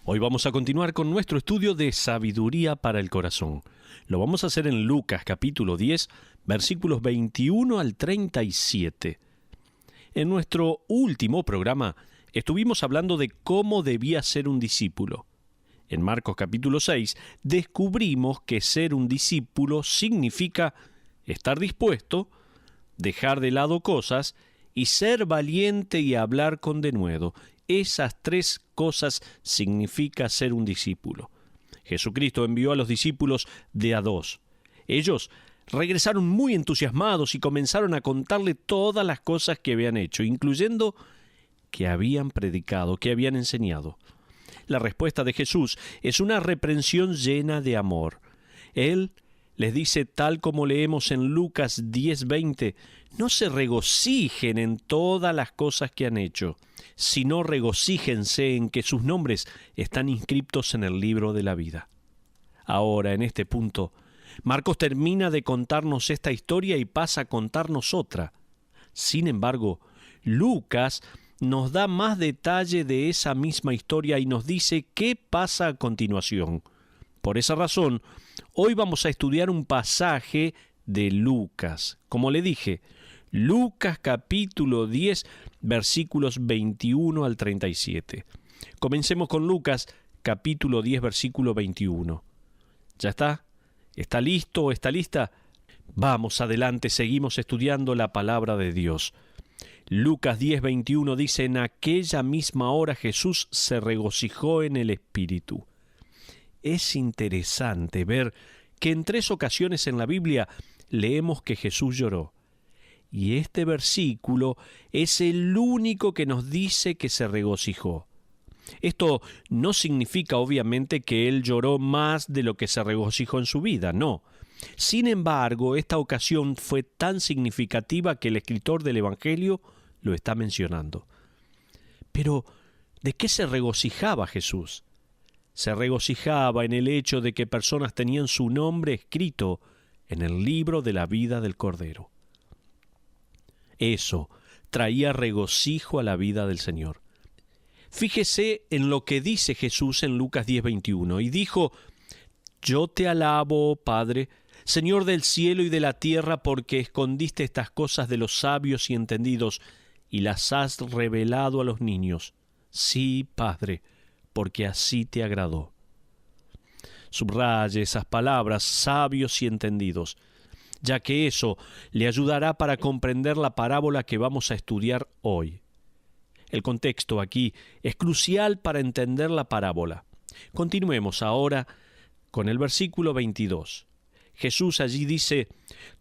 Hoy vamos a continuar con nuestro estudio de sabiduría para el corazón. Lo vamos a hacer en Lucas capítulo 10, versículos 21 al 37. En nuestro último programa estuvimos hablando de cómo debía ser un discípulo. En Marcos capítulo 6 descubrimos que ser un discípulo significa estar dispuesto, dejar de lado cosas y ser valiente y hablar con denuedo. Esas tres cosas significa ser un discípulo. Jesucristo envió a los discípulos de a dos. Ellos regresaron muy entusiasmados y comenzaron a contarle todas las cosas que habían hecho, incluyendo que habían predicado, que habían enseñado. La respuesta de Jesús es una reprensión llena de amor. Él les dice, tal como leemos en Lucas 10:20, no se regocijen en todas las cosas que han hecho, sino regocíjense en que sus nombres están inscritos en el libro de la vida. Ahora, en este punto, Marcos termina de contarnos esta historia y pasa a contarnos otra. Sin embargo, Lucas nos da más detalle de esa misma historia y nos dice qué pasa a continuación. Por esa razón, hoy vamos a estudiar un pasaje de Lucas. Como le dije, Lucas capítulo 10, versículos 21 al 37. Comencemos con Lucas capítulo 10, versículo 21. ¿Ya está? ¿Está listo o está lista? Vamos adelante, seguimos estudiando la palabra de Dios. Lucas 10:21 dice, en aquella misma hora Jesús se regocijó en el Espíritu. Es interesante ver que en 3 ocasiones en la Biblia leemos que Jesús lloró. Y este versículo es el único que nos dice que se regocijó. Esto no significa obviamente que él lloró más de lo que se regocijó en su vida, no. Sin embargo, esta ocasión fue tan significativa que el escritor del Evangelio lo está mencionando. Pero, ¿de qué se regocijaba Jesús? Se regocijaba en el hecho de que personas tenían su nombre escrito en el libro de la vida del Cordero. Eso traía regocijo a la vida del Señor. Fíjese en lo que dice Jesús en Lucas 10:21, y dijo, yo te alabo, Padre, Señor del cielo y de la tierra, porque escondiste estas cosas de los sabios y entendidos, y las has revelado a los niños. Sí, Padre, porque así te agradó. Subraye esas palabras, sabios y entendidos, ya que eso le ayudará para comprender la parábola que vamos a estudiar hoy. El contexto aquí es crucial para entender la parábola. Continuemos ahora con el versículo 22. Jesús allí dice,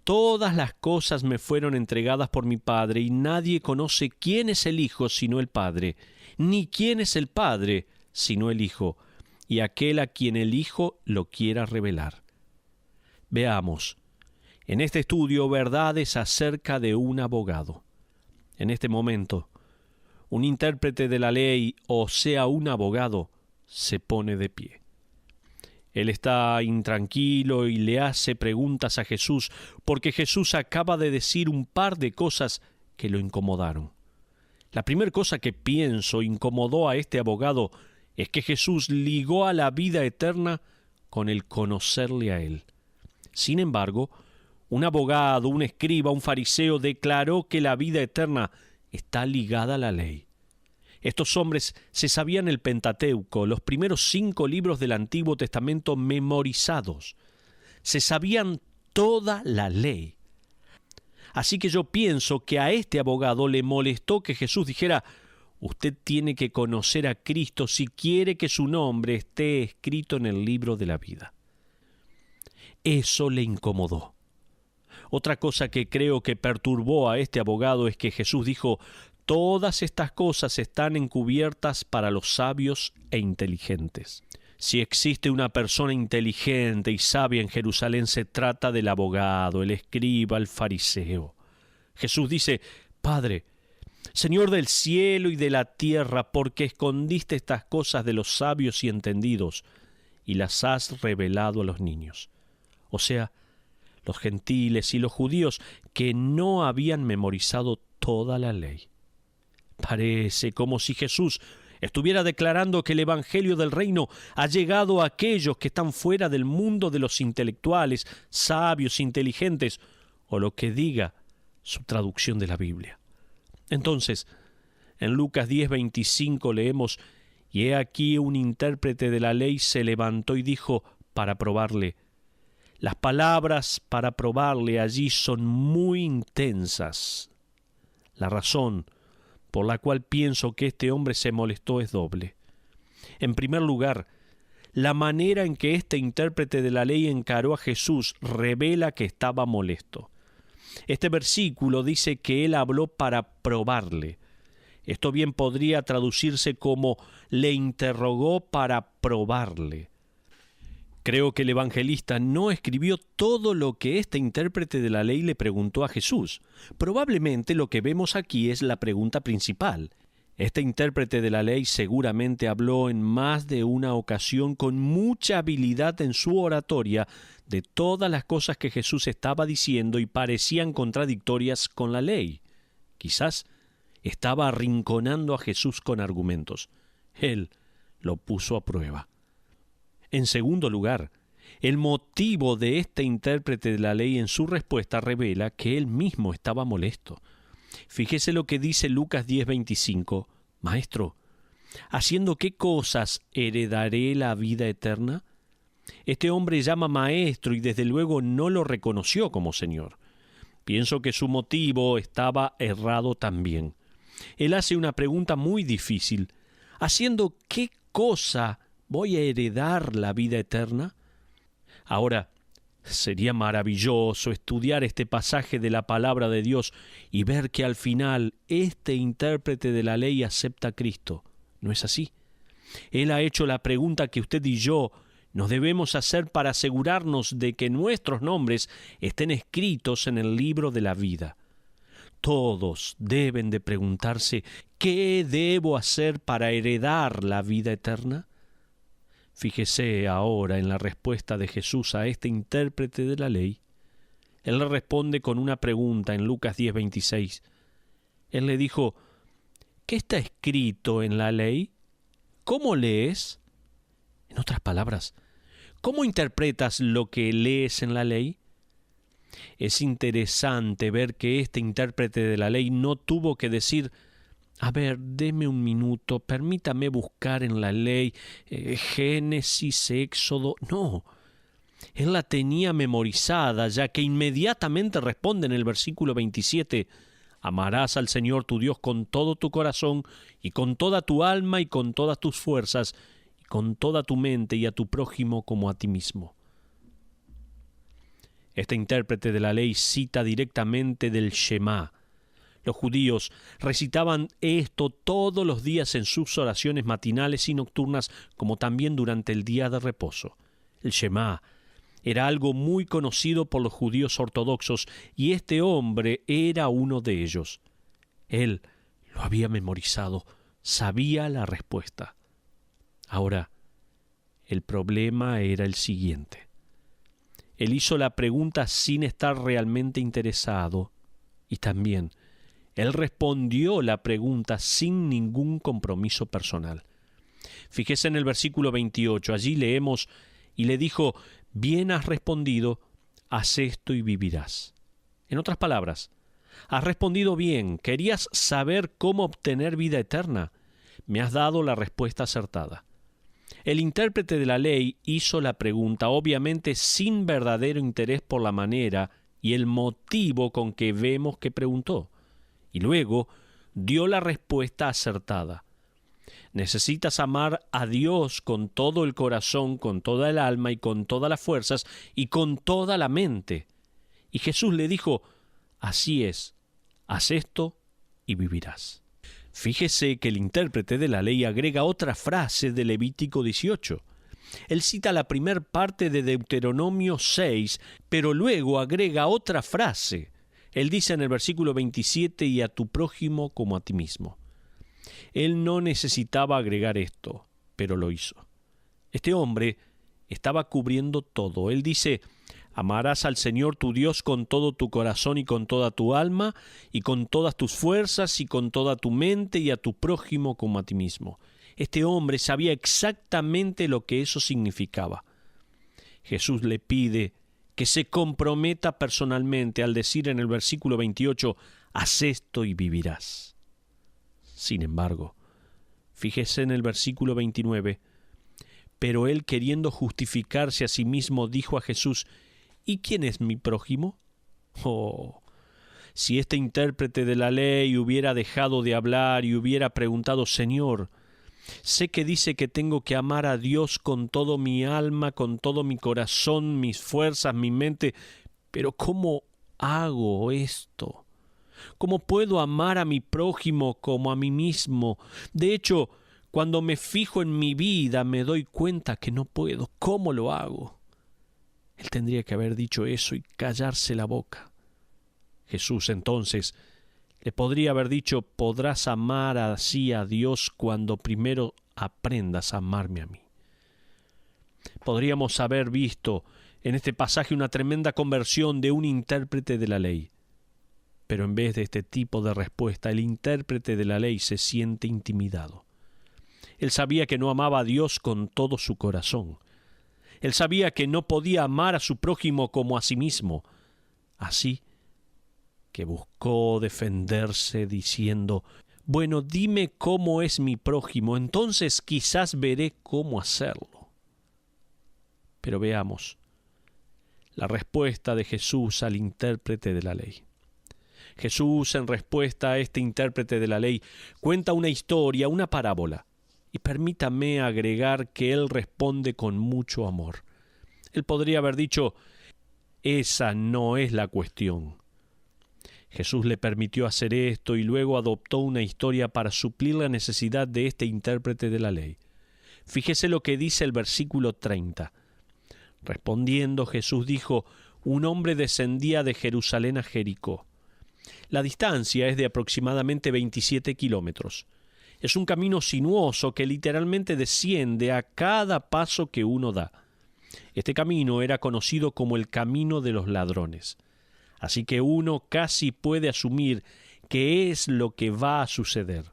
todas las cosas me fueron entregadas por mi Padre, y nadie conoce quién es el Hijo sino el Padre, ni quién es el Padre sino el Hijo, y aquel a quien el Hijo lo quiera revelar. Veamos, en este estudio, verdades acerca de un abogado. En este momento, un intérprete de la ley, o sea, un abogado, se pone de pie. Él está intranquilo y le hace preguntas a Jesús, porque Jesús acaba de decir un par de cosas que lo incomodaron. La primera cosa que pienso incomodó a este abogado es que Jesús ligó a la vida eterna con el conocerle a Él. Sin embargo, un abogado, un escriba, un fariseo declaró que la vida eterna está ligada a la ley. Estos hombres se sabían el Pentateuco, los primeros 5 libros del Antiguo Testamento memorizados. Se sabían toda la ley. Así que yo pienso que a este abogado le molestó que Jesús dijera, usted tiene que conocer a Cristo si quiere que su nombre esté escrito en el libro de la vida. Eso le incomodó. Otra cosa que creo que perturbó a este abogado es que Jesús dijo, todas estas cosas están encubiertas para los sabios e inteligentes. Si existe una persona inteligente y sabia en Jerusalén, se trata del abogado, el escriba, el fariseo. Jesús dice, Padre, Señor del cielo y de la tierra, porque escondiste estas cosas de los sabios y entendidos y las has revelado a los niños. O sea, los gentiles y los judíos que no habían memorizado toda la ley. Parece como si Jesús estuviera declarando que el Evangelio del Reino ha llegado a aquellos que están fuera del mundo de los intelectuales, sabios, inteligentes, o lo que diga su traducción de la Biblia. Entonces, en Lucas 10:25 leemos: «Y he aquí un intérprete de la ley se levantó y dijo para probarle». Las palabras para probarle allí son muy intensas. La razón por la cual pienso que este hombre se molestó es doble. En primer lugar, la manera en que este intérprete de la ley encaró a Jesús revela que estaba molesto. Este versículo dice que él habló para probarle. Esto bien podría traducirse como le interrogó para probarle. Creo que el evangelista no escribió todo lo que este intérprete de la ley le preguntó a Jesús. Probablemente lo que vemos aquí es la pregunta principal. Este intérprete de la ley seguramente habló en más de una ocasión con mucha habilidad en su oratoria de todas las cosas que Jesús estaba diciendo y parecían contradictorias con la ley. Quizás estaba arrinconando a Jesús con argumentos. Él lo puso a prueba. En segundo lugar, el motivo de este intérprete de la ley en su respuesta revela que él mismo estaba molesto. Fíjese lo que dice Lucas 10:25. «Maestro, ¿haciendo qué cosas heredaré la vida eterna?» Este hombre llama maestro y desde luego no lo reconoció como Señor. Pienso que su motivo estaba errado también. Él hace una pregunta muy difícil. ¿Haciendo qué cosa voy a heredar la vida eterna? Ahora, sería maravilloso estudiar este pasaje de la palabra de Dios y ver que al final este intérprete de la ley acepta a Cristo. ¿No es así? Él ha hecho la pregunta que usted y yo nos debemos hacer para asegurarnos de que nuestros nombres estén escritos en el libro de la vida. Todos deben de preguntarse: ¿qué debo hacer para heredar la vida eterna? Fíjese ahora en la respuesta de Jesús a este intérprete de la ley. Él le responde con una pregunta en Lucas 10:26. Él le dijo: ¿qué está escrito en la ley? ¿Cómo lees? En otras palabras, ¿cómo interpretas lo que lees en la ley? Es interesante ver que este intérprete de la ley no tuvo que decir: a ver, deme un minuto, permítame buscar en la ley Génesis, Éxodo. No, él la tenía memorizada, ya que inmediatamente responde en el versículo 27, amarás al Señor tu Dios con todo tu corazón y con toda tu alma y con todas tus fuerzas y con toda tu mente y a tu prójimo como a ti mismo. Este intérprete de la ley cita directamente del Shema. Los judíos recitaban esto todos los días en sus oraciones matinales y nocturnas, como también durante el día de reposo. El Shema era algo muy conocido por los judíos ortodoxos y este hombre era uno de ellos. Él lo había memorizado, sabía la respuesta. Ahora, el problema era el siguiente. Él hizo la pregunta sin estar realmente interesado y también él respondió la pregunta sin ningún compromiso personal. Fíjese en el versículo 28, allí leemos: y le dijo, bien has respondido, haz esto y vivirás. En otras palabras, has respondido bien, querías saber cómo obtener vida eterna. Me has dado la respuesta acertada. El intérprete de la ley hizo la pregunta, obviamente sin verdadero interés por la manera y el motivo con que vemos que preguntó. Y luego dio la respuesta acertada. Necesitas amar a Dios con todo el corazón, con toda el alma y con todas las fuerzas y con toda la mente. Y Jesús le dijo, así es, haz esto y vivirás. Fíjese que el intérprete de la ley agrega otra frase de Levítico 18. Él cita la primer parte de Deuteronomio 6, pero luego agrega otra frase. Él dice en el versículo 27, y a tu prójimo como a ti mismo. Él no necesitaba agregar esto, pero lo hizo. Este hombre estaba cubriendo todo. Él dice, amarás al Señor tu Dios con todo tu corazón y con toda tu alma, y con todas tus fuerzas y con toda tu mente, y a tu prójimo como a ti mismo. Este hombre sabía exactamente lo que eso significaba. Jesús le pide que se comprometa personalmente al decir en el versículo 28, haz esto y vivirás. Sin embargo, fíjese en el versículo 29, pero él, queriendo justificarse a sí mismo, dijo a Jesús, ¿y quién es mi prójimo? Oh, si este intérprete de la ley hubiera dejado de hablar y hubiera preguntado, Señor, sé que dice que tengo que amar a Dios con todo mi alma, con todo mi corazón, mis fuerzas, mi mente, pero ¿cómo hago esto? ¿Cómo puedo amar a mi prójimo como a mí mismo? De hecho, cuando me fijo en mi vida me doy cuenta que no puedo. ¿Cómo lo hago? Él tendría que haber dicho eso y callarse la boca. Jesús entonces le podría haber dicho, podrás amar así a Dios cuando primero aprendas a amarme a mí. Podríamos haber visto en este pasaje una tremenda conversión de un intérprete de la ley. Pero en vez de este tipo de respuesta, el intérprete de la ley se siente intimidado. Él sabía que no amaba a Dios con todo su corazón. Él sabía que no podía amar a su prójimo como a sí mismo. Así que buscó defenderse diciendo, bueno, dime cómo es mi prójimo, entonces quizás veré cómo hacerlo. Pero veamos la respuesta de Jesús al intérprete de la ley. Jesús, en respuesta a este intérprete de la ley, cuenta una historia, una parábola. Y permítame agregar que él responde con mucho amor. Él podría haber dicho, esa no es la cuestión. Jesús le permitió hacer esto y luego adoptó una historia para suplir la necesidad de este intérprete de la ley. Fíjese lo que dice el versículo 30. Respondiendo, Jesús dijo, un hombre descendía de Jerusalén a Jericó. La distancia es de aproximadamente 27 kilómetros. Es un camino sinuoso que literalmente desciende a cada paso que uno da. Este camino era conocido como el camino de los ladrones. Así que uno casi puede asumir qué es lo que va a suceder.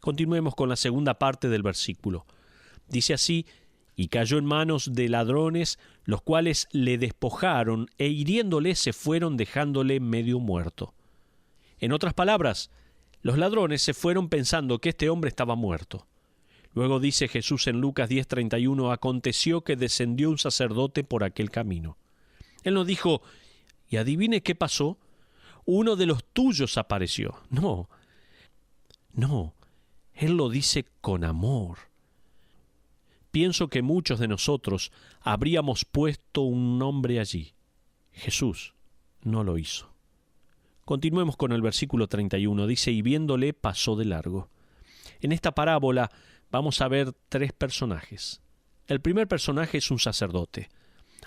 Continuemos con la segunda parte del versículo. Dice así, y cayó en manos de ladrones, los cuales le despojaron e hiriéndole se fueron dejándole medio muerto. En otras palabras, los ladrones se fueron pensando que este hombre estaba muerto. Luego dice Jesús en Lucas 10:31, aconteció que descendió un sacerdote por aquel camino. Él no dijo, y adivine qué pasó, uno de los tuyos apareció. No, él lo dice con amor. Pienso que muchos de nosotros habríamos puesto un nombre allí. Jesús no lo hizo. Continuemos con el versículo 31. Dice, y viéndole pasó de largo. En esta parábola vamos a ver tres personajes. El primer personaje es un sacerdote.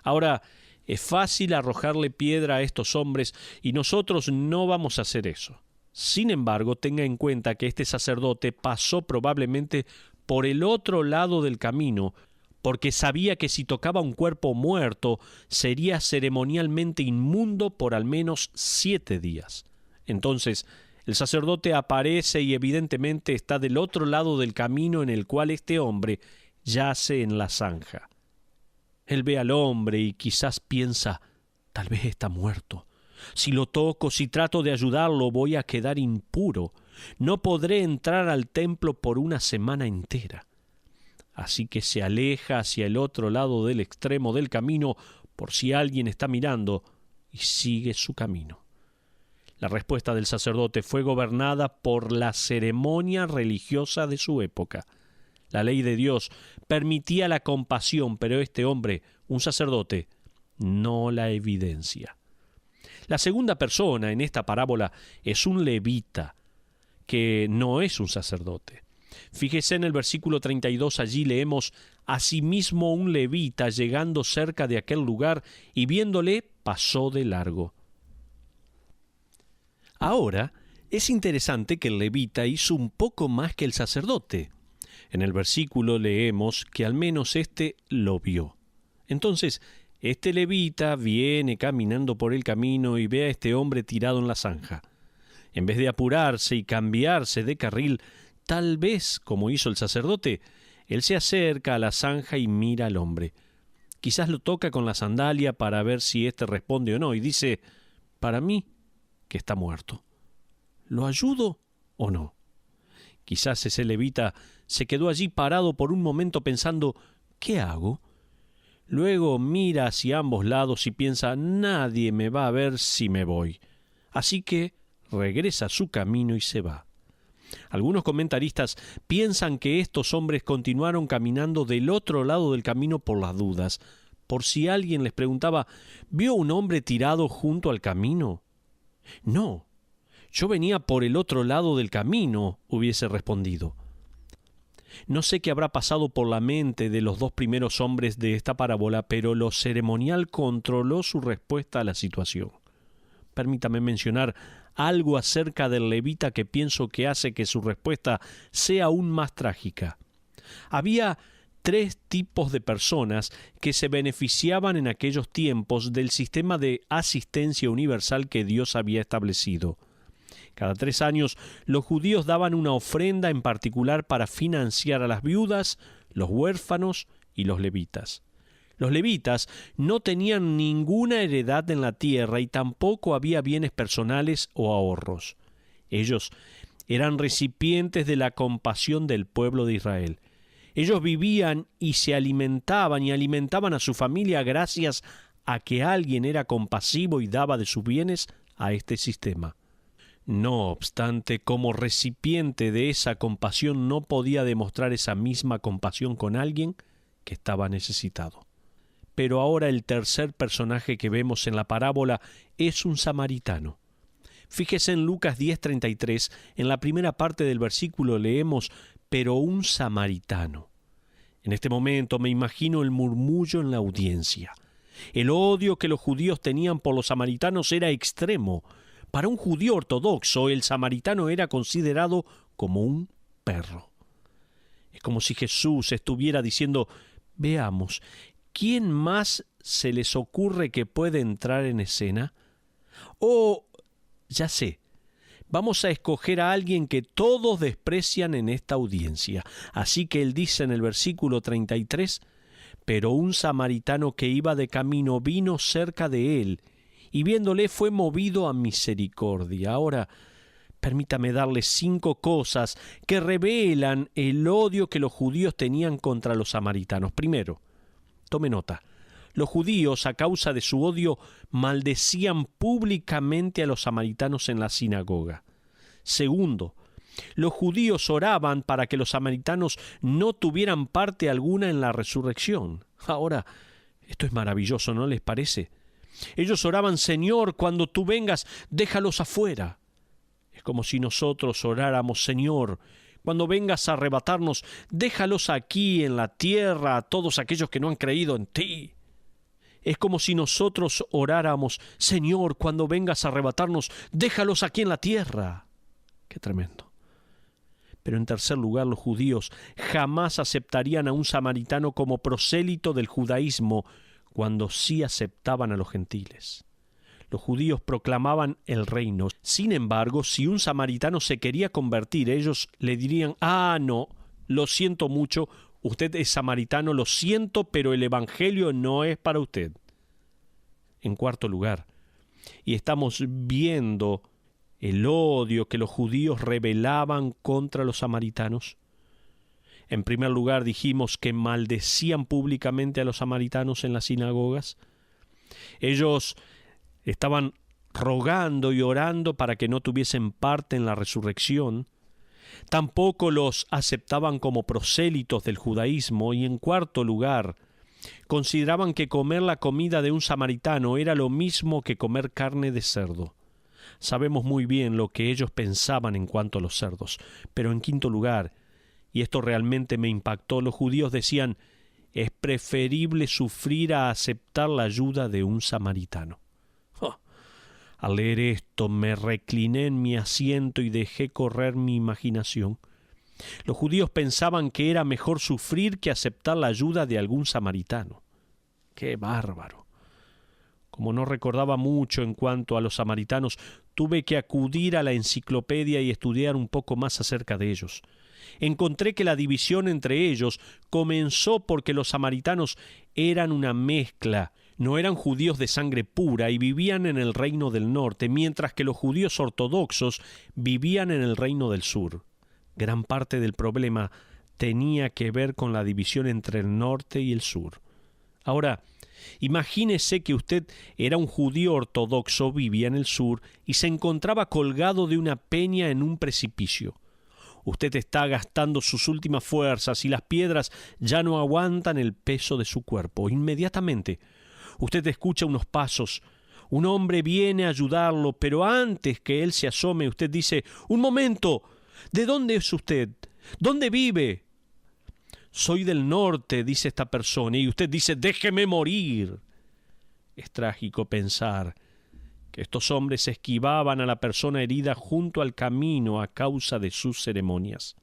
Ahora, es fácil arrojarle piedra a estos hombres y nosotros no vamos a hacer eso. Sin embargo, tenga en cuenta que este sacerdote pasó probablemente por el otro lado del camino porque sabía que si tocaba un cuerpo muerto sería ceremonialmente inmundo por al menos 7 días. Entonces, el sacerdote aparece y evidentemente está del otro lado del camino en el cual este hombre yace en la zanja. Él ve al hombre y quizás piensa, tal vez está muerto. Si lo toco, si trato de ayudarlo, voy a quedar impuro. No podré entrar al templo por una semana entera. Así que se aleja hacia el otro lado del extremo del camino por si alguien está mirando y sigue su camino. La respuesta del sacerdote fue gobernada por la ceremonia religiosa de su época. La ley de Dios permitía la compasión, pero este hombre, un sacerdote, no la evidencia. La segunda persona en esta parábola es un levita, que no es un sacerdote. Fíjese en el versículo 32, allí leemos, asimismo un levita llegando cerca de aquel lugar y viéndole pasó de largo. Ahora, es interesante que el levita hizo un poco más que el sacerdote. En el versículo leemos que al menos éste lo vio. Entonces, este levita viene caminando por el camino y ve a este hombre tirado en la zanja. En vez de apurarse y cambiarse de carril, tal vez, como hizo el sacerdote, él se acerca a la zanja y mira al hombre. Quizás lo toca con la sandalia para ver si éste responde o no, y dice, para mí, que está muerto. ¿Lo ayudo o no? Quizás ese levita se quedó allí parado por un momento pensando, ¿qué hago? Luego mira hacia ambos lados y piensa, nadie me va a ver si me voy. Así que regresa a su camino y se va. Algunos comentaristas piensan que estos hombres continuaron caminando del otro lado del camino por las dudas, por si alguien les preguntaba, ¿vio un hombre tirado junto al camino? No, yo venía por el otro lado del camino, hubiese respondido. No sé qué habrá pasado por la mente de los dos primeros hombres de esta parábola, pero lo ceremonial controló su respuesta a la situación. Permítame mencionar algo acerca del levita que pienso que hace que su respuesta sea aún más trágica. Había 3 tipos de personas que se beneficiaban en aquellos tiempos del sistema de asistencia universal que Dios había establecido. Cada 3 años, los judíos daban una ofrenda en particular para financiar a las viudas, los huérfanos y los levitas. Los levitas no tenían ninguna heredad en la tierra y tampoco había bienes personales o ahorros. Ellos eran recipientes de la compasión del pueblo de Israel. Ellos vivían y se alimentaban y alimentaban a su familia gracias a que alguien era compasivo y daba de sus bienes a este sistema. No obstante, como recipiente de esa compasión no podía demostrar esa misma compasión con alguien que estaba necesitado. Pero ahora el tercer personaje que vemos en la parábola es un samaritano. Fíjese en Lucas 10:33, en la primera parte del versículo leemos, pero un samaritano. En este momento me imagino el murmullo en la audiencia. El odio que los judíos tenían por los samaritanos era extremo. Para un judío ortodoxo, el samaritano era considerado como un perro. Es como si Jesús estuviera diciendo, veamos, ¿quién más se les ocurre que puede entrar en escena? Oh, ya sé, vamos a escoger a alguien que todos desprecian en esta audiencia. Así que él dice en el versículo 33, pero un samaritano que iba de camino vino cerca de él, y viéndole fue movido a misericordia. Ahora, permítame darle 5 cosas que revelan el odio que los judíos tenían contra los samaritanos. Primero, tome nota, los judíos, a causa de su odio, maldecían públicamente a los samaritanos en la sinagoga. Segundo, los judíos oraban para que los samaritanos no tuvieran parte alguna en la resurrección. Ahora, esto es maravilloso, ¿no les parece? Ellos oraban, Señor, cuando tú vengas, déjalos afuera. Es como si nosotros oráramos, Señor, cuando vengas a arrebatarnos, déjalos aquí en la tierra a todos aquellos que no han creído en ti. Es como si nosotros oráramos, Señor, cuando vengas a arrebatarnos, déjalos aquí en la tierra. Qué tremendo. Pero en tercer lugar, los judíos jamás aceptarían a un samaritano como prosélito del judaísmo cuando sí aceptaban a los gentiles. Los judíos proclamaban el reino. Sin embargo, si un samaritano se quería convertir, ellos le dirían, no, lo siento mucho, usted es samaritano, lo siento, pero el evangelio no es para usted. En cuarto lugar, y estamos viendo el odio que los judíos revelaban contra los samaritanos. En primer lugar, dijimos que maldecían públicamente a los samaritanos en las sinagogas. Ellos estaban rogando y orando para que no tuviesen parte en la resurrección. Tampoco los aceptaban como prosélitos del judaísmo. Y en cuarto lugar, consideraban que comer la comida de un samaritano era lo mismo que comer carne de cerdo. Sabemos muy bien lo que ellos pensaban en cuanto a los cerdos. Pero en quinto lugar, y esto realmente me impactó, los judíos decían, es preferible sufrir a aceptar la ayuda de un samaritano. Al leer esto me recliné en mi asiento y dejé correr mi imaginación. Los judíos pensaban que era mejor sufrir que aceptar la ayuda de algún samaritano. ¡Qué bárbaro! Como no recordaba mucho en cuanto a los samaritanos, tuve que acudir a la enciclopedia y estudiar un poco más acerca de ellos. Encontré que la división entre ellos comenzó porque los samaritanos eran una mezcla, no eran judíos de sangre pura y vivían en el reino del norte, mientras que los judíos ortodoxos vivían en el reino del sur. Gran parte del problema tenía que ver con la división entre el norte y el sur. Ahora, imagínese que usted era un judío ortodoxo, vivía en el sur y se encontraba colgado de una peña en un precipicio. Usted está gastando sus últimas fuerzas y las piedras ya no aguantan el peso de su cuerpo. Inmediatamente, usted escucha unos pasos. Un hombre viene a ayudarlo, pero antes que él se asome, usted dice: «Un momento, ¿de dónde es usted? ¿Dónde vive?» «Soy del norte», dice esta persona, y usted dice: «Déjeme morir». Es trágico pensar que estos hombres esquivaban a la persona herida junto al camino a causa de sus ceremonias.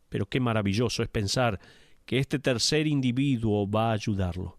Pero qué maravilloso es pensar que este tercer individuo va a ayudarlo.